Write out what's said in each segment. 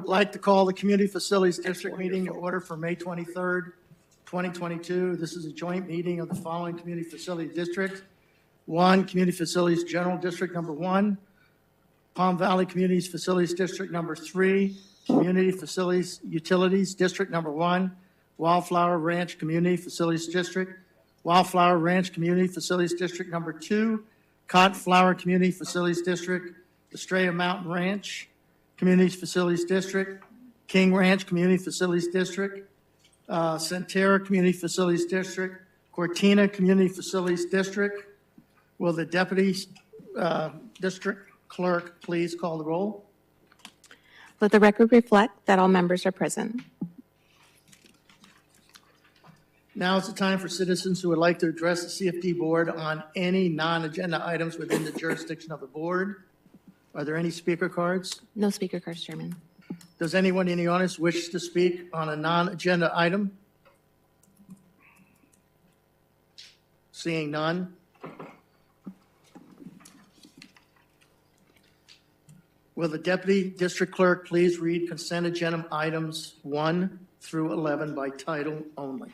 like to call the Community Facilities District meeting to order for May 23rd, 2022. This is a joint meeting of the following community facility districts. 1, Community Facilities General District Number 1, Palm Valley Communities Facilities District Number 3, Community Facilities Utilities District Number 1, Wildflower Ranch Community Facilities District, Wildflower Ranch Community Facilities District Number 2, Cotton Flower Community Facilities District, Estrella Mountain Ranch Community Facilities District, King Ranch Community Facilities District, Centera Community Facilities District, Cortina Community Facilities District. Will the Deputy District Clerk please call the roll? Let the record reflect that all members are present. Now is the time for citizens who would like to address the CFD Board on any non-agenda items within the jurisdiction of the Board. Are there any speaker cards? No speaker cards, Chairman. Does anyone in the audience wish to speak on a non-agenda item? Seeing none. Will the Deputy District Clerk please read consent agenda items 1 through 11 by title only?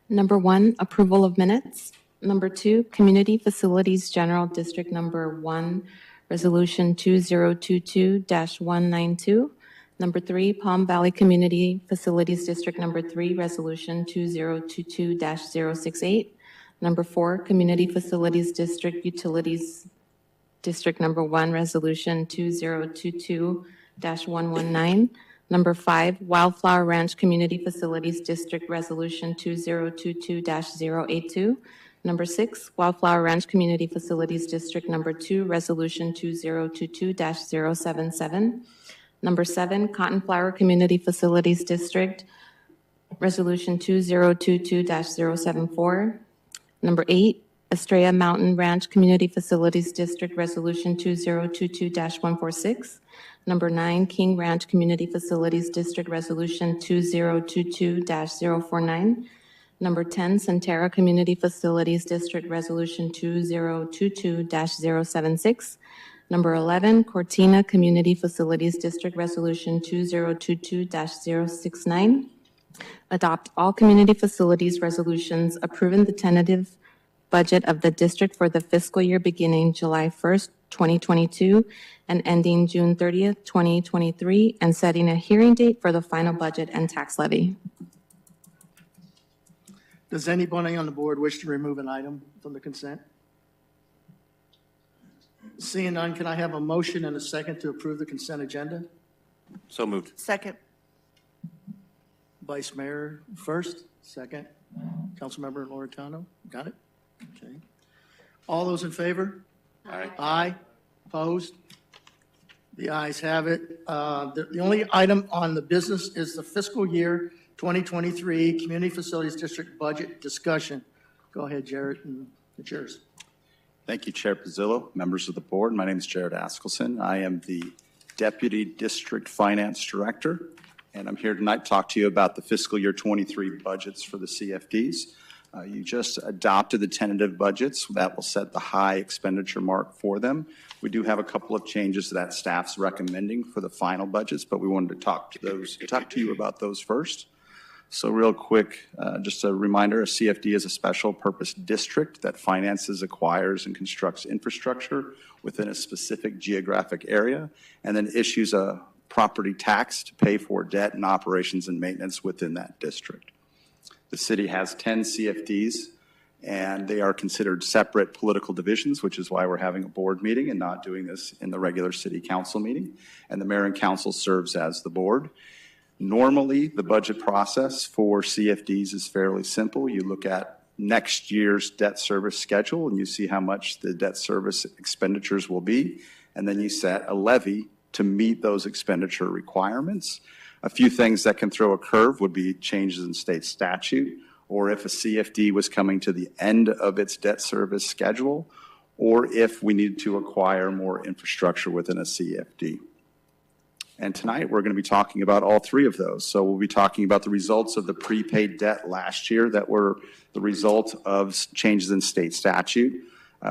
Number 1, approval of minutes. Number 2, Community Facilities General District Number 1, Resolution 2022-192. Number 3, Palm Valley Community Facilities District Number 3, Resolution 2022-068. Number 4, Community Facilities District Utilities District Number 1, Resolution 2022-119. Number 5, Wildflower Ranch Community Facilities District, Resolution 2022-082. Number 6, Wildflower Ranch Community Facilities District Number 2, Resolution 2022-077. Number 7, Cotton Flower Community Facilities District, Resolution 2022-074. Number 8, Estrella Mountain Ranch Community Facilities District, Resolution 2022-146. Number 9, King Ranch Community Facilities District, Resolution 2022-049. Number 10, Centera Community Facilities District, Resolution 2022-076. Number 11, Cortina Community Facilities District, Resolution 2022-069. Adopt all community facilities resolutions approving the tentative budget of the district for the fiscal year beginning July 1st, 2022 and ending June 30th, 2023, and setting a hearing date for the final budget and tax levy. Does anybody on the board wish to remove an item from the consent? Seeing none, can I have a motion and a second to approve the consent agenda? So moved. Second. Vice Mayor first, second. Councilmember Loretano, got it? Okay. All those in favor? Aye. Aye. Opposed? The ayes have it. The only item on the business is the fiscal year 2023 Community Facilities District budget discussion. Go ahead, Jared, and it's yours. Thank you, Chair Pizzillo, members of the board. My name is Jared Askelson. I am the Deputy District Finance Director, and I'm here tonight to talk to you about the fiscal year 23 budgets for the CFDs. You just adopted the tentative budgets. That will set the high expenditure mark for them. We do have a couple of changes that staff's recommending for the final budgets, but we wanted to talk to you about those first. So real quick, just a reminder, a CFD is a special purpose district that finances, acquires, and constructs infrastructure within a specific geographic area, and then issues a property tax to pay for debt and operations and maintenance within that district. The city has 10 CFDs, and they are considered separate political divisions, which is why we're having a board meeting and not doing this in the regular city council meeting. And the mayor and council serves as the board. Normally, the budget process for CFDs is fairly simple. You look at next year's debt service schedule, and you see how much the debt service expenditures will be, and then you set a levy to meet those expenditure requirements. A few things that can throw a curve would be changes in state statute, or if a CFD was coming to the end of its debt service schedule, or if we need to acquire more infrastructure within a CFD. And tonight we're going to be talking about all three of those. So we'll be talking about the results of the prepaid debt last year that were the result of changes in state statute.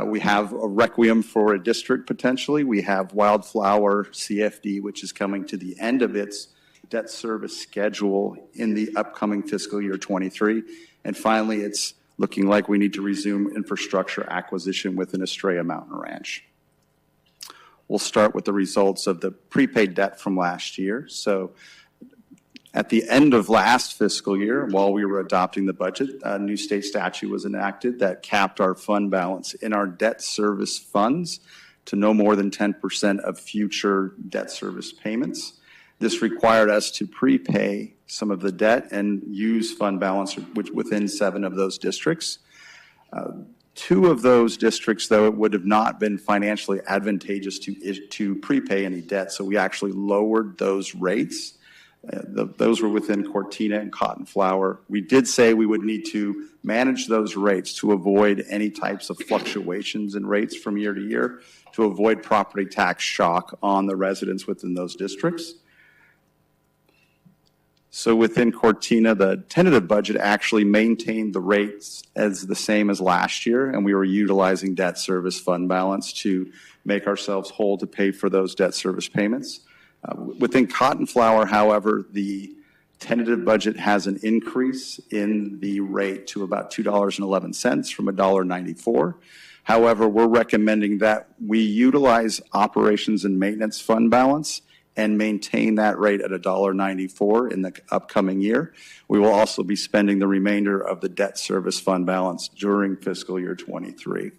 We have a requiem for a district potentially. We have Wildflower CFD, which is coming to the end of its debt service schedule in the upcoming fiscal year 23. And finally, it's looking like we need to resume infrastructure acquisition within Estrella Mountain Ranch. We'll start with the results of the prepaid debt from last year. So at the end of last fiscal year, while we were adopting the budget, a new state statute was enacted that capped our fund balance in our debt service funds to no more than 10% of future debt service payments. This required us to prepay some of the debt and use fund balance within 7 of those districts. 2 of those districts, though, it would have not been financially advantageous to prepay any debt, so we actually lowered those rates. Those were within Cortina and Cotton Flower. We did say we would need to manage those rates to avoid any types of fluctuations in rates from year to year, to avoid property tax shock on the residents within those districts. So within Cortina, the tentative budget actually maintained the rates as the same as last year, and we were utilizing debt service fund balance to make ourselves whole to pay for those debt service payments. Within Cotton Flower, however, the tentative budget has an increase in the rate to about $2.11 from $1.94. However, we're recommending that we utilize operations and maintenance fund balance and maintain that rate at $1.94 in the upcoming year. We will also be spending the remainder of the debt service fund balance during fiscal year 23.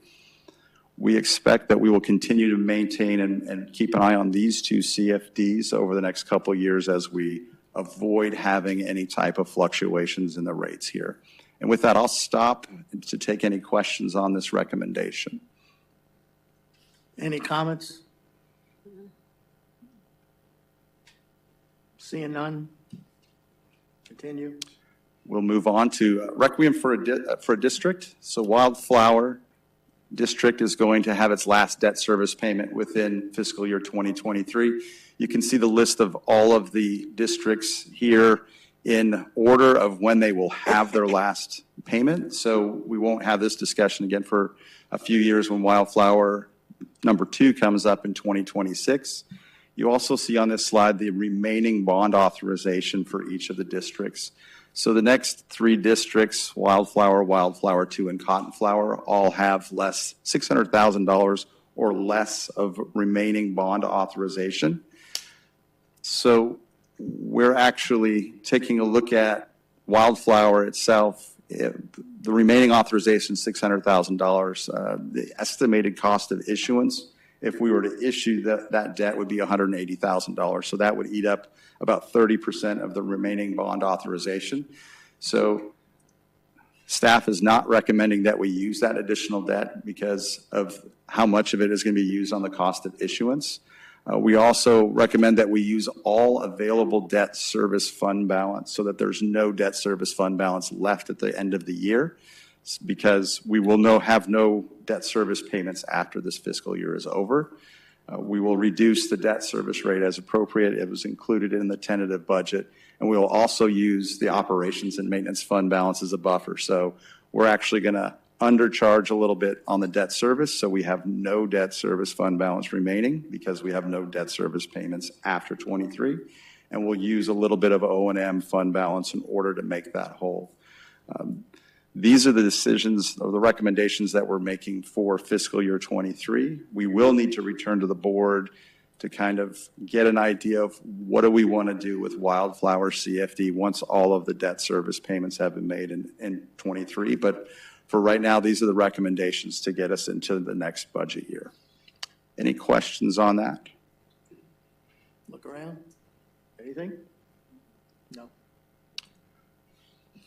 We expect that we will continue to maintain and keep an eye on these 2 CFDs over the next couple of years as we avoid having any type of fluctuations in the rates here. And with that, I'll stop to take any questions on this recommendation. Any comments? Seeing none, continue. We'll move on to Requiem for a District. So Wildflower District is going to have its last debt service payment within fiscal year 2023. You can see the list of all of the districts here in order of when they will have their last payment. So we won't have this discussion again for a few years when Wildflower number 2 comes up in 2026. You also see on this slide the remaining bond authorization for each of the districts. So the next 3 districts, Wildflower, Wildflower 2, and Cotton Flower, all have less $600,000 or less of remaining bond authorization. So we're actually taking a look at Wildflower itself. The remaining authorization is $600,000. The estimated cost of issuance, if we were to issue that debt, would be $180,000. So that would eat up about 30% of the remaining bond authorization. So staff is not recommending that we use that additional debt because of how much of it is going to be used on the cost of issuance. We also recommend that we use all available debt service fund balance so that there's no debt service fund balance left at the end of the year, because we will have no debt service payments after this fiscal year is over. We will reduce the debt service rate as appropriate. It was included in the tentative budget. And we will also use the operations and maintenance fund balance as a buffer. So we're actually going to undercharge a little bit on the debt service, so we have no debt service fund balance remaining because we have no debt service payments after 23. And we'll use a little bit of O&M fund balance in order to make that whole. These are the decisions or the recommendations that we're making for fiscal year 23. We will need to return to the board to kind of get an idea of what do we want to do with Wildflower CFD once all of the debt service payments have been made in 23. But for right now, these are the recommendations to get us into the next budget year. Any questions on that? Look around. Anything? No.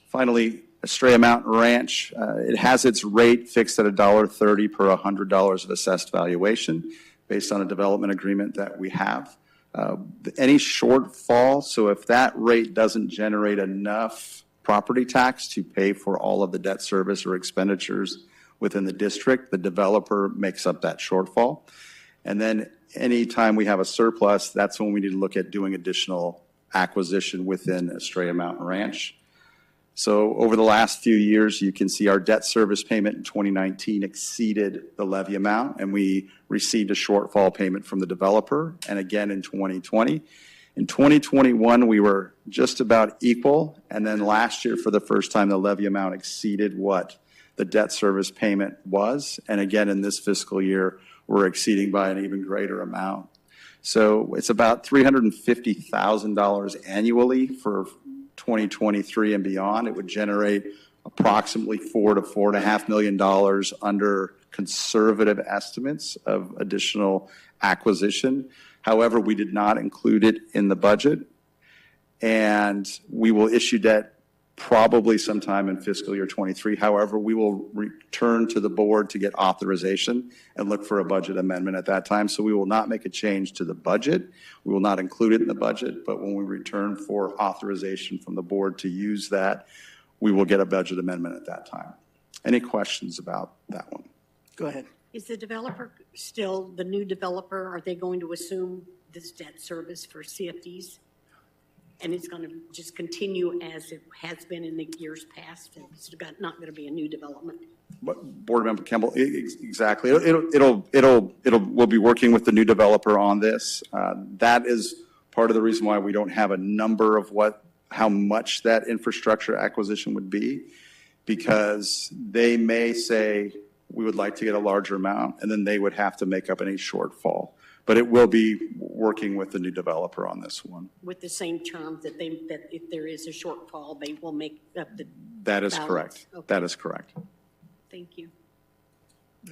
Finally, Estrella Mountain Ranch, it has its rate fixed at $1.30 per $100 of assessed valuation based on a development agreement that we have. Any shortfall, so if that rate doesn't generate enough property tax to pay for all of the debt service or expenditures within the district, the developer makes up that shortfall. And then anytime we have a surplus, that's when we need to look at doing additional acquisition within Estrella Mountain Ranch. So over the last few years, you can see our debt service payment in 2019 exceeded the levy amount, and we received a shortfall payment from the developer, and again in 2020. In 2021, we were just about equal, and then last year, for the first time, the levy amount exceeded what the debt service payment was. And again, in this fiscal year, we're exceeding by an even greater amount. So it's about $350,000 annually for 2023 and beyond. It would generate approximately $4 to $4.5 million under conservative estimates of additional acquisition. However, we did not include it in the budget, and we will issue debt probably sometime in fiscal year 23. However, we will return to the board to get authorization and look for a budget amendment at that time. So we will not make a change to the budget. We will not include it in the budget, but when we return for authorization from the board to use that, we will get a budget amendment at that time. Any questions about that one? Go ahead. Is the developer still, the new developer, are they going to assume this debt service for CFDs? And it's going to just continue as it has been in the years past? And it's not going to be a new development? Board Member Campbell, exactly. We'll be working with the new developer on this. That is part of the reason why we don't have a number of how much that infrastructure acquisition would be, because they may say, we would like to get a larger amount, and then they would have to make up any shortfall. But it will be working with the new developer on this one. With the same terms that if there is a shortfall, they will make up the That is balance. correct. Okay. That is correct. Thank you.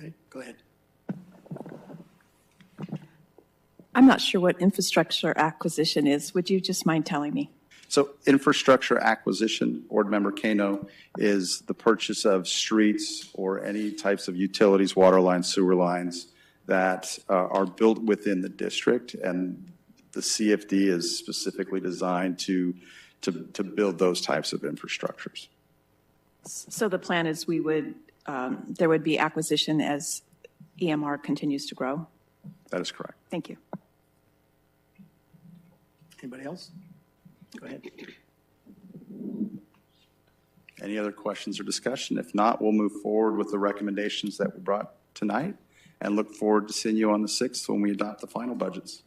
Right. Go ahead. I'm not sure what infrastructure acquisition is. Would you just mind telling me? So infrastructure acquisition, Board Member Kano, is the purchase of streets or any types of utilities, water lines, sewer lines that are built within the district, and the CFD is specifically designed to build those types of infrastructures. So the plan is there would be acquisition as EMR continues to grow? That is correct. Thank you. Anybody else? Go ahead. Any other questions or discussion? If not, we'll move forward with the recommendations that we brought tonight and look forward to seeing you on the 6th when we adopt the final budgets.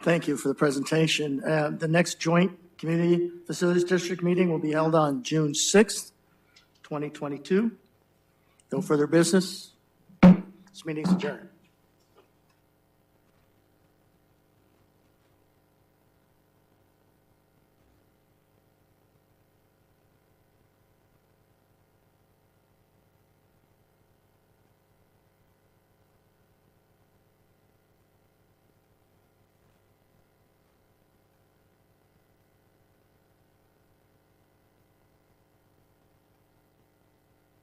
Thank you for the presentation. The next joint Community Facilities District meeting will be held on June 6th, 2022. No further business. This meeting is adjourned.